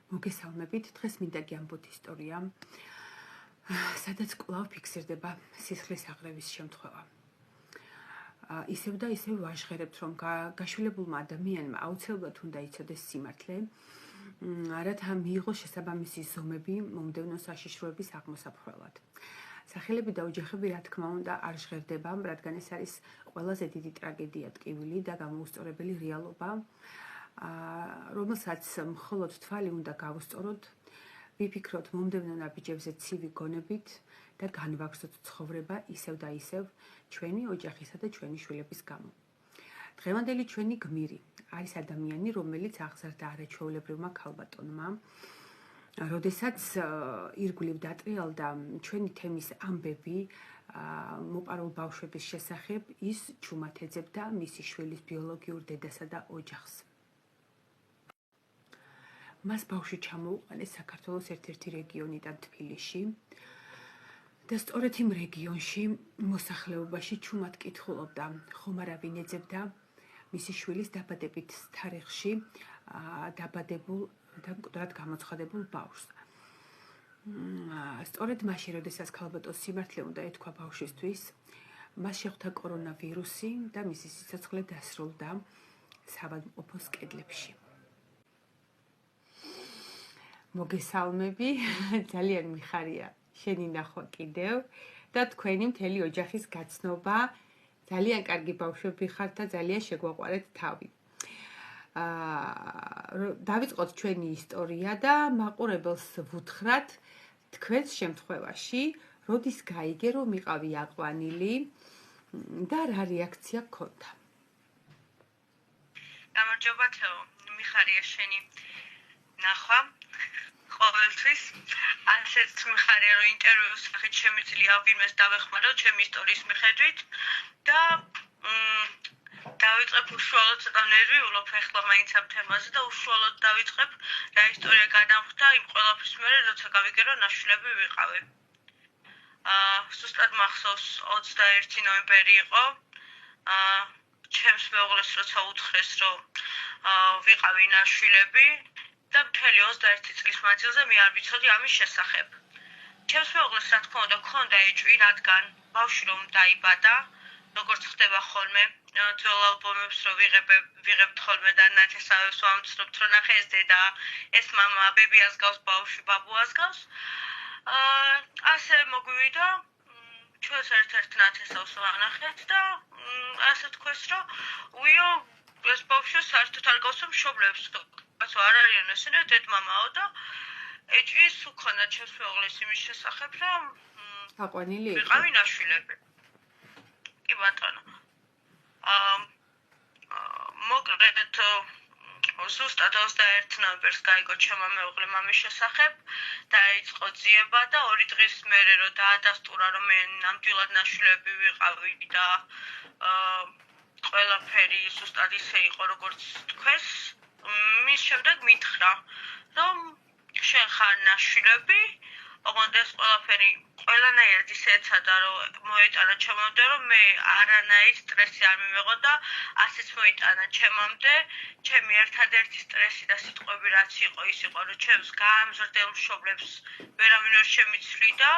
მოგესალმებით, დღეს მინდა გიამბოთ ისტორია, სადაც კვლავ ფიქსირდება სისხლის აღრევის შემთხვევა. ისევ და ისევ ვაჟღერებთ, რომ გაშვილებულმა ადამიანმა აუცილებლად უნდა იცოდეს სიმართლე, რათა მიიღოს შესაბამისი ზომები მომდევნო საშიშროების აღმოსაფხვრელად. სახელები და ოჯახები, რა თქმა უნდა, არ ჟღერდება, რადგან ეს არის ყველაზე დიდი ტრაგედია ტკივილი და გამოუსწორებელი რეალობა, რომელსაც მხოლოდ თვალი უნდა გავუსწოროთ, ვიფიქროთ მომდევნო ნაბიჯებზე ცივი გონებით და განვაგრძოთ ცხოვრება ისევ და ისევ ჩვენი ოჯახისა და ჩვენი შვილების გამო. დღევანდელი ჩვენი გმირი არის ადამიანი, რომელიც აღზარდა არაჩვეულებრივმა ქალბატონმა, როდესაც ირგვლივ დატრიალდა ჩვენი თემის ამბები მოპარულ ბავშვების შესახებ, ის ჩუმად ეძებდა მისი შვილის ბიოლოგიურ დედასა და ოჯახს. მას ბავშვი ჩამოუყენეს საქართველოს ერთ-ერთი რეგიონიდან თბილისში და სწორედ იმ რეგიონში მოსახლეობაში ჩუმად კითხულობდა, ხომ არა ვინ ეძებდა მისი შვილის დაბადებით თარიღში დაბადებულ და მკვდრად გამოცხადებულ ბავშვს. სწორედ მაშინ, როდესაც ქალბატონს სიმართლე უნდა ეთქვა ბავშვისთვის, მას შეხვდა კორონავირუსი და მისი სიცოცხლე დასრულდა საავადმყოფოს კედლებში. მოგესალმები, ძალიან მიხარია შენი ნახვა კიდევ და თქვენი მთელი ოჯახის გაცნობა. ძალიან კარგი ბავშვები ხართ და ძალიან შეგვაყვარეთ თავი. დავიწყოთ ჩვენი ისტორია და მაყურებელს ვუთხრათ თქვენს შემთხვევაში, როდის გაიგე, რომ იყავი აყვანილი და რა რეაქცია გქონდა? გამარჯობა თეო, მიხარია შენი ნახვა. ყოველთვის ასეც მიხარია, რომ ინტერვიუს სახით შემიძლია ვინმეს დავეხმარო ჩემი ისტორიის მიხედვით და დავიწყებ უშუალოდ ცოტა ნერვიულობ ახლა მაინც ამ თემაზე და უშუალოდ დავიწყებ რა ისტორია გადამხვდა იმ ყველაფრის მერე, როცა გავიგე, რომ ნაშვილები ვიყავი. ზუსტად მახსოვს 21 ნოემბერი იყო. ჩემს მეუღლეს როცა უთხრეს, რომ ვიყავი ნაშვილები და მთელი 21 წლის მანძილზე მე არ ვიცოდი ამის შესახებ. ჩემს მეუღლეს რა თქმა უნდა ქონდა ეჭვი, რადგან ბავშვი რომ დაიბადა, როგორც ხდება ხოლმე, ძველ ალბომებს რომ ვიღებთ ხოლმე და ნათესავებს ვამცნობთ, რომ ნახე ეს დედა, ეს მამა, ბებიას გავს ბავშვი, ბაბუას გავს. ასე მოგვივიდა, ჩვენს ერთ-ერთ ნათესავს ვანახეთ და ასე თქვეს, რომ უიო, ეს ბავშვი საერთოდ არ გავს მშობლებს. ასე არ არიან ესენი დედ-მამაო და ეჭვის უქონდა ჩემს მეუღლეს იმის შესახებ, რომ აყვანილი იყო. ვიყავი ნაშვილები. კი ბატონო. მოკლედ ზუსტად 21 ნოემბერს გაიგო ჩემმა მეუღლემ ამის შესახებ, დაიწყო ძიება და 2 დღის მერე რომ დაადასტურა, რომ მე ნამდვილად ნაშვილები ვიყავი და ყველაფერი ზუსტად ისე იყო, როგორც თქვეს. მის შემდეგ მითხრა, რომ შენ ხარ ნაშვილები, ოღონდ ეს ყველაფერი ყველანაირად ისე ეცადა, რომ მოეტანა ჩემამდე, რომ მე არანაირ სტრესი არ მიმეღო და ასეც მოიტანა ჩემამდე. ჩემი ერთადერთი სტრესი და სიტყვები რაც იყო, ის იყო, რომ ჩემს გაამზრდელ მშობლებს ვერავინ ვერ შემიცვლიდა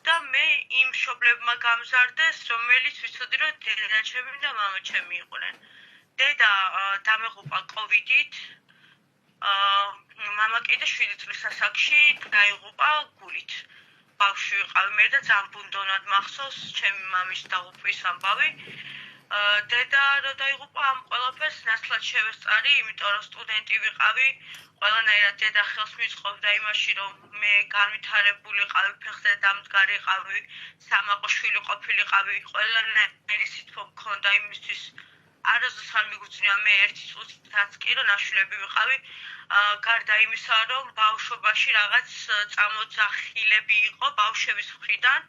და მე იმ მშობლებმა გამზარდეს, რომელიც ვიცოდი, რომ დედა ჩემი და მამა ჩემი იყვნენ. დედა დამეღუპა კოვიდით, მამა კიდე 7 წლის ასაკში დაიღუპა გულით. ბავშვი ვიყავი მე და ძალიან ბუნდოვნად მახსოვს ჩემი მამის დაღუპვის ამბავი. დედა რომ დაიღუპა ამ ყველაფერს ნაცვლად შევესწარი, იმიტომ რომ სტუდენტი ვიყავი, ყველანაირად დედა ხელს მიწყობდა იმაში, რომ მე განვითარებულიყავი, ფეხზე დამდგარი იყავი, სამაყო შვილი ყოფილიყავი, ყველანაირი სითბო მქონდა იმისთვის. არასდროს არ მიგუძნია მე ერთი წუთიც კი რომ ნაშვილები ვიყავი, გარდა იმისა, რომ ბავშვობაში რაღაც წამოძახილები იყო ბავშვების მხრიდან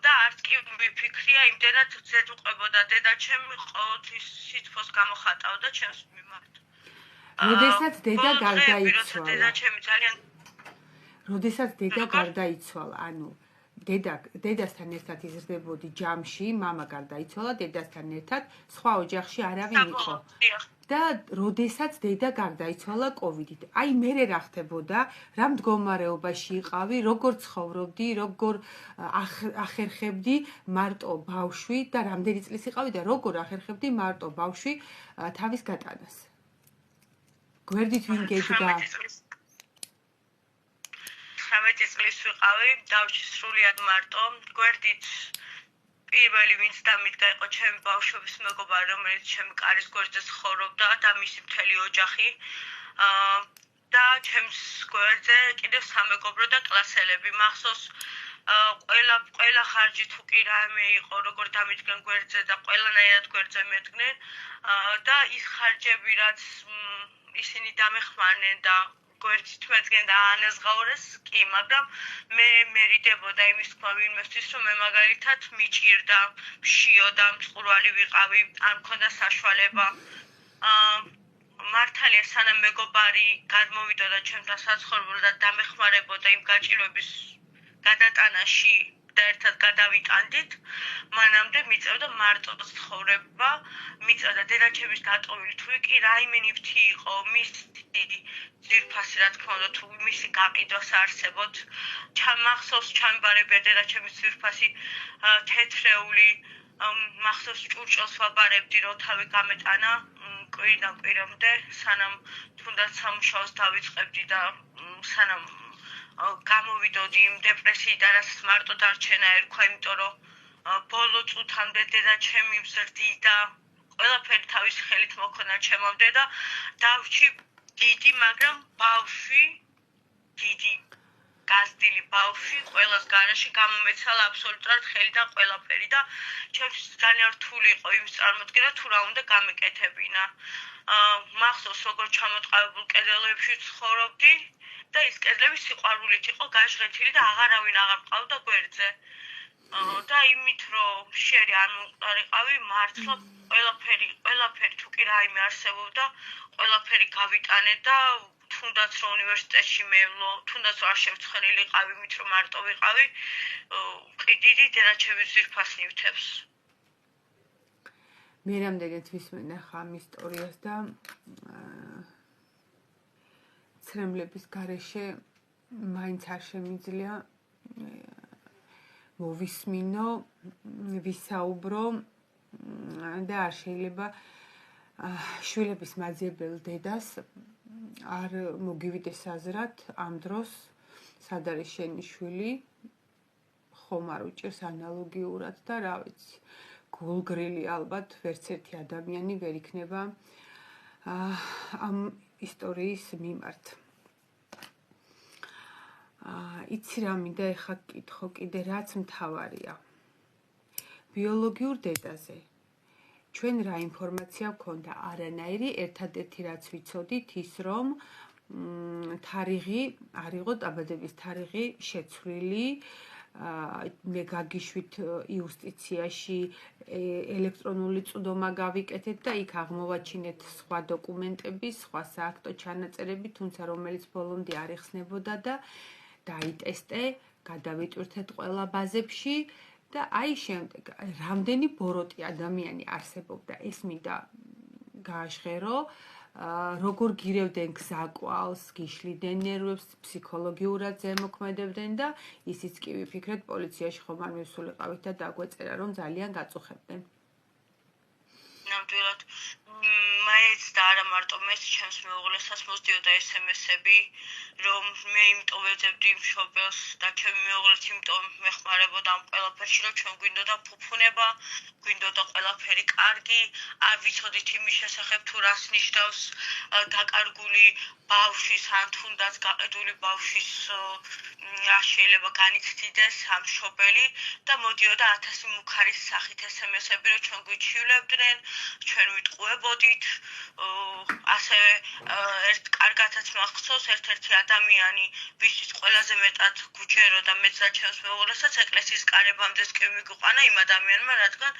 და არც კი ვიფიქრია იმდენად ძედ უყვებოდა დედა ჩემი ყოველთვის სითბოს გამოხატავდა ჩემს მიმართ. როდესაც დედა გარდაიცვალა. დედა ჩემი ძალიან როდესაც დედა გარდაიცვალა, ანუ დედასთან ერთად იზრდებოდი ჯამში, მამა გარდაიცვალა, დედასთან ერთად სხვა ოჯახში არავინ იყო. და როდესაც დედა გარდაიცვალა კოვიდით. აი მერე რა ხდებოდა, რა მდგომარეობაში იყავი, როგორ ცხოვრობდი, როგორ ახერხებდი მარტო ბავშვი და რამდენი წლის იყავი და როგორ ახერხებდი მარტო ბავშვი თავის გატანას. გვერდით ვინ გედგა? 19 წლის ვიყავი, დავში სრულიად მარტო, გვერდით პირველი ვინც დამიდგა იყო ჩემი ბავშვობის მეგობარი, რომელიც ჩემი კარის გვერდზე ცხოვრობდა და მისი მთელი ოჯახი. და ჩემს გვერდზე კიდევ სამეგობრო და კლასელები. მახსოვს ყველა ხარჯი თუ კი რაიმე იყო, როგორ დამიდგენ გვერდზე და ყველანაირად გვერდზე მედგნენ და ის ხარჯები, რაც ისინი დამეხმარნენ და გვერდით მედგენ და ანეზღაურეს, კი, მაგრამ მე მერიდებოდა იმის თქვა ვინმესთვის, რომ მე მაგალითად მიჭირდა, მშიოდა, მწყურვალი ვიყავი, არ მქონდა საშუალება. მართალია, სანამ მეგობარი გადმოვიდოდა ჩემთან საცხოვრებლად და დამეხმარებოდა იმ გაჭირვების გადატანაში და ერთად გადავიტანდით, მანამდე მიწევდა მარტო ცხოვრება, მიწევდა დედაჩემის დატოვილი თუ კი რაიმე ნივთი იყო, მისი ძვირფასი რა თქმა უნდა, თუ მისი გაყიდვას არსებოთ. მახსოვს ჩამბარებია დედაჩემის ძვირფასი თეთრეული, მახსოვს ჭურჭელს ვაბარებდი, რომ თავი გამეტანა კვირიდან კვირამდე, სანამ თუნდაც სამუშაოს დავიწყებდი და სანამ გამოვიდოდი იმ დეპრესიიდან, რასაც მარტო დარჩენა ერქვა, იმიტომ რომ ბოლო წუთამდე დედაჩემი მზრდიდა, ყველაფერი თავის ხელით მოქონა ჩემამდე და დავში დიდი, მაგრამ ბავშვი, დიდი გაზრდილი ბავშვი, ყველას გარაში გამომეცალა აბსოლუტურად ხელი და ყველაფერი და ჩემთვის ძალიან რთული იყო იმის წარმოდგენა, თუ რა უნდა გამეკეთებინა. მახსოვს, როგორ ჩამოტყავებულ კედლებში ცხოვრობდი და ის კედლები სიყვარულით იყო გაჟღეთილი და აღარავინ აღარ მყავდა გვერდზე. და იმით, რომ შერი არ მომყარიყავი, მართლა ყველაფერი თუ კი რაიმე არსებობდა, ყველაფერი გავიტანე და თუნდაც რომ უნივერსიტეტში მევლო, თუნდაც არ შევცხენილიყავი, იმით რომ მარტო ვიყავი, ყიდიდი დედაჩემის ძვირფას ნივთებს. მე რამდენიც ვისმენე ხამ ისტორიას და ცრემლების გარეშე მაინც არ შემიძლია მოვისმინო, ვისაუბრო და არ შეიძლება შვილების მაძიებელ დედას არ მოგივიდეს აზრად ამ დროს, სად არის შენი შვილი, ხომ არ უჭირს ანალოგიურად და რა ვიცი, გულგრილი ალბათ ვერც ერთი ადამიანი ვერ იქნება ამ ისტორიის მიმართ. იცი რა მინდა ეხა გკითხო კიდე რაც მთავარია. ბიოლოგიურ დედაზე ჩვენ რა ინფორმაცია გვქონდა? არანაირი, ერთადერთი რაც ვიცოდით ის რომ თარიღი არ იყო დაბადების თარიღი შეცვლილი, მე გაგიშვით იუსტიციაში ელექტრონული წვდომა გავიკეთეთ და იქ აღმოვაჩინეთ სხვა დოკუმენტები, სხვა სააქტო ჩანაწერები, თუმცა რომელიც ბოლომდე არ იხსნებოდა და დაიტესტე, გადავიტვირთეთ ყველა ბაზებში და აი შემდეგ რამდენი ბოროტი ადამიანი არსებობდა, ეს მინდა გააჟღერო, როგორ გირევდნენ გზაკვალს, გიშლიდნენ ნერვებს, ფსიქოლოგიურად ზემოქმედებდნენ და ისიც კი ვიფიქრეთ პოლიციაში ხომ არ მივსულიყავით და დაგვეწერა რომ ძალიან გაწუხებდნენ. ნამდვილად მეც და არა მარტო მეც ჩემს მეუღლესაც მოსდიოდა SMS-ები, რომ მე იმიტომ ვეძებდი მშობელს და ჩემი მეუღლეც იმიტომ მეხმარებოდა ამ ყველაფერში, რომ ჩვენ გვინდოდა ფუფუნება, გვინდოდა ყველაფერი კარგი, არ ვიცოდით იმის შესახებ თუ რას ნიშნავს დაკარგული ბავშვის ან თუნდაც გაყიდული ბავშვის რა შეიძლება განიცდიდეს ამ მშობელი და მოდიოდა 1000 მუქარის სახით SMS-ები, რომ ჩვენ გვიჩივლებდნენ, ჩვენ ვიტყუებოდით, ასევე კარგათაც მახსოვს ერთ-ერთი ადამიანი, ვისთვის ყველაზე მეტად გვჯეროდა მეც და ჩემს მეუღლესაც ეკლესიის კარებამდეც კი მიგვიყვანა იმ ადამიანმა, რადგან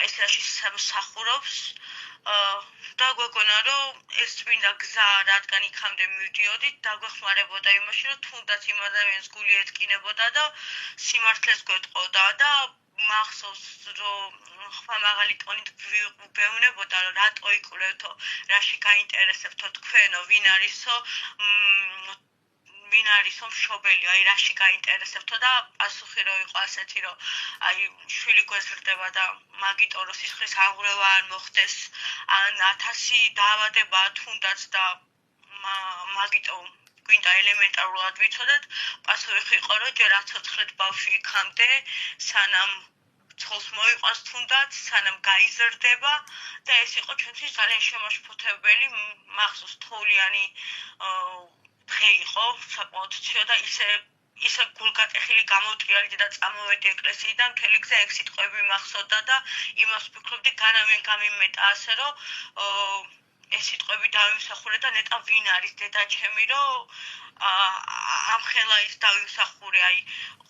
ეკლესიაში მსახურობს და გვეგონა რომ ეს წმინდა გზა, რადგან იქამდე მივდიოდით, დაგვეხმარებოდა იმაში, რომ თუნდაც იმ ადამიანს გული ეტკინებოდა და სიმართლეს გვეტყოდა და მახსოვს რომ ხმა მაღალი ტონით გვეუბნებოდა რომ რატო იკვლევთო რაში გაინტერესებთო თქვენო ვინ არისო მშობელი აი რაში გაინტერესებთო და პასუხი რო იყო ასეთი რომ აი შვილი გვეზრდება და მაგიტო რომ სისხლის აღრევა არ მოხდეს ან 1000 დაავადება თუნდაც და მაგიტო გვინდა ელემენტარულად ვიცოდეთ პასუხი იყო რომ ჯერ 19 ბავშვი იქამდე სანამ ცოლს მოიყვანს თუნდაც სანამ გაიზრდება და ეს იყო ჩვენთვის ძალიან შემაშფოთებელი მახსოვს თოვლიანი დღე იყო საკმაოდ ციო და ისე გულგატეხილი გამოვტრიალდი და წამოვედი ეკლესიიდან მთელი გზა ეგ სიტყვები მახსოვდა და იმას ვფიქრობდი განამენ გამიმეტა ასე რომ ეს სიტყვები დავიმსახურე და ნეტა ვინ არის დედა ჩემი რომ ამ ხელა ის დავიმსახურე აი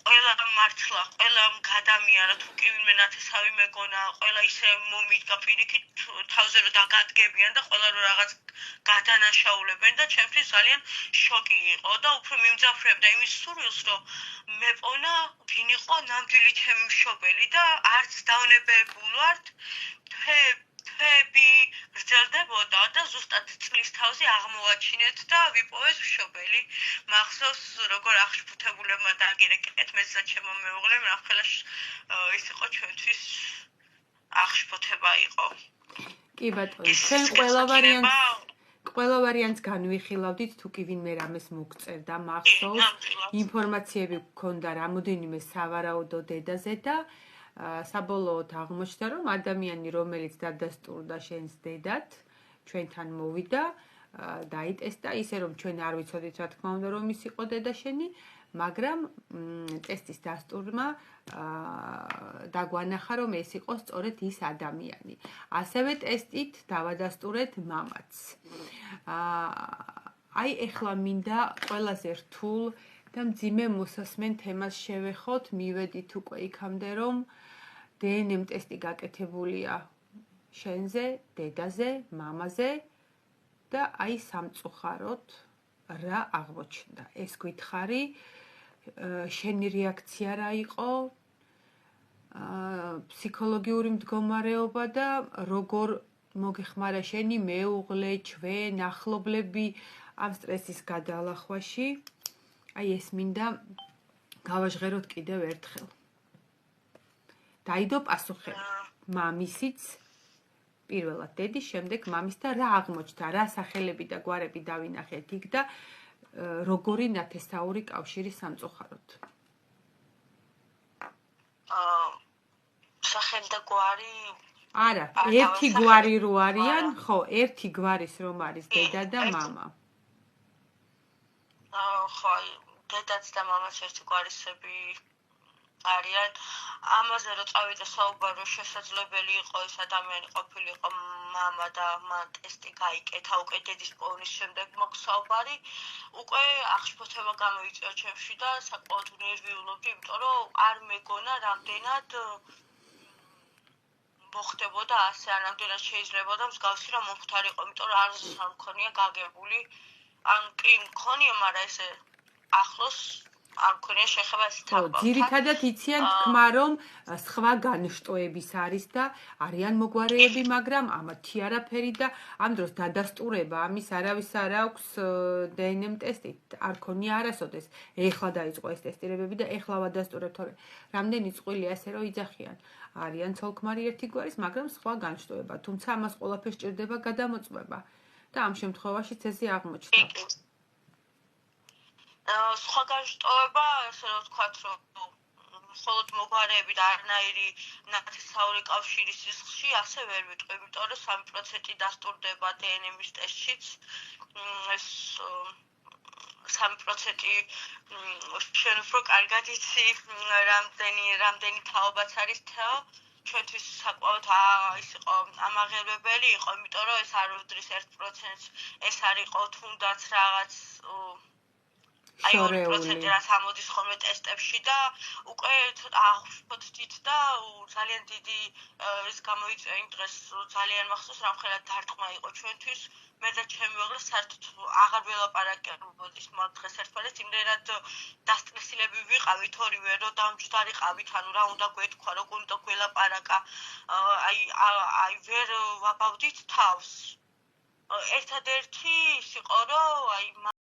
ყველა მართლა ყველა გადამიარა თუ კი ვინმე ნათესავი მეგონა ყველა ისე მომიდგა პირიქით თავზე რომ დაგადგებიან და ყველა რომ რაღაც გადანაშაულებენ და ჩემთვის ძალიან შოკი იყო და უფრო მიმძაფრებდა იმის სურვილს რომ მეპონა ვინ იყო ნამდვილი ჩემი მშობელი და არც დავნებებულ ვართ თვეები გრძელდებოდა და ზუსტად წლის თავზე აღმოვაჩინეთ და ვიპოვეს მშობელი მახსოვს როგორ აღშფოთებულებმა დააგირე კეთმეცდა ჩემო მეუღლემ რამხელა ის იყო ჩვენთვის აღშფოთება იყო კი ბატონო ჩვენ ყველა ვარიანტს განვიხილავდით თუ კი ვინმე რამეს მოგწერდა მახსოვს ინფორმაციები გქონდა რამოდენიმე სავარაუდო დედაზე და საბოლოოდ აღმოჩნდა რომ ადამიანი რომელიც დადასტურდა შენს დედად ჩვენთან მოვიდა დაიტესტა ისე რომ ჩვენ არ ვიცოდით რა თქმა უნდა რომ ის იყო დედა შენი მაგრამ ტესტის დასტურმა დაგვანახა რომ ეს იყო სწორედ ის ადამიანი ასევე ტესტით დავადასტურეთ მამაც აი ეხლა მინდა ყველაზე რთულ და მძიმე მოსასმენ თემას შევეხოთ მივედით უკვე იქამდე რომ დნმ ტესტი გაკეთებულია შენზე დედაზე მამაზე და აი სამწუხაროდ რა აღმოჩნდა ეს გითხარი შენი რეაქცია რა იყო ფსიქოლოგიური მდგომარეობა და როგორ მოგეხმარა შენი მეუღლე ჩვენ ახლობლები ამ სტრესის გადალახვაში აი ეს მინდა გავაჟღეროთ კიდევ ერთხელ დაიდო პასუხები მამისიც პირველად დედის შემდეგ მამის და რა აღმოჩნდა რა სახელები და გვარები დავინახეთ იქ და როგორი ნათესაური კავშირი სამწუხაროდ სახელი და გვარი არა ერთი გვარი რო არიან ხო ერთი გვარის რომ არის დედა და მამა ხო დედაც და მამაც ერთი გვარისები არიან ამაზე რომ წავიდე საუბარო შესაძლებელი იყო ეს ადამიანი ყოფილიყო მამა და მან ტესტი გაიკეთა უკვე დედის პოვნის შემდეგ მოხდა საუბარი უკვე აღშფოთება გამოიწვია ჩემში და საკმაოდ ნერვიულობდი იმიტომ რომ არ მეგონა რამდენად მოხდებოდა ასე ან რამდენად შეიძლებოდა მსგავსი რომ მომხდარიყო იმიტომ რომ არც არ მქონია გაგებული ან კი მქონია მაგრამ ესე ახლოს არ მქონია შეხება ეს თაობა. ძირითადად იციან თქმა რომ სხვა განშტოების არის და არიან მოგვარეები, მაგრამ ამათი არაფერი და ამ დროს დადასტურება ამის არავის არ აქვს დნმ ტესტით. არ ქონია არასოდეს. ეხლა დაიწყო ეს ტესტირებები და ეხლა ვადასტურებთ, თორე რამდენი წყვილი ასე რომ იძახიან. არიან ცოლ-ქმარი ერთი გვარის, მაგრამ სხვა განშტოება. თუმცა ამას ყველაფერს ჭირდება გადამოწმება და ამ შემთხვევაშიც ესე აღმოჩნდა. სხვა განშტოება, ასე რომ ვთქვათ, რომ მხოლოდ მოგვარეები და არნაირი ნათესაური კავშირის რისკში ასე ვერ ვიტყვი, იმიტომ რომ 3% დასტურდება დნმ-ის ტესტშიც. ეს 3% ჩვენ უფრო კარგად იცი, რამდენი თაობაც არის თეო. ჩვენთვის საკმაოდ ის იყო ამაღელვებელი იყო, იმიტომ რომ ეს არ უდრის 1%-ს, ეს არ იყო თუნდაც რაღაც აი 2% რაც ამოდის ხოლმე ტესტებში და უკვე აღშფოთდით და ძალიან დიდი ის გამოიწვია იმ დღეს ძალიან მახსოვს რამხელა დარტყმა იყო ჩვენთვის მე და ჩემი მეუღლე საერთოდ აღარ ველაპარაკებოდით მაგ დღეს ერთმანეთს, იმდენად დასტრესილები ვიყავით ორივე, რომ დამჯდარიყავით, ანუ რა უნდა გვეთქვა, როგორ უნდა გველაპარაკა, აი ვერ ვაბავდით თავს. ერთადერთი ის იყო, რომ აი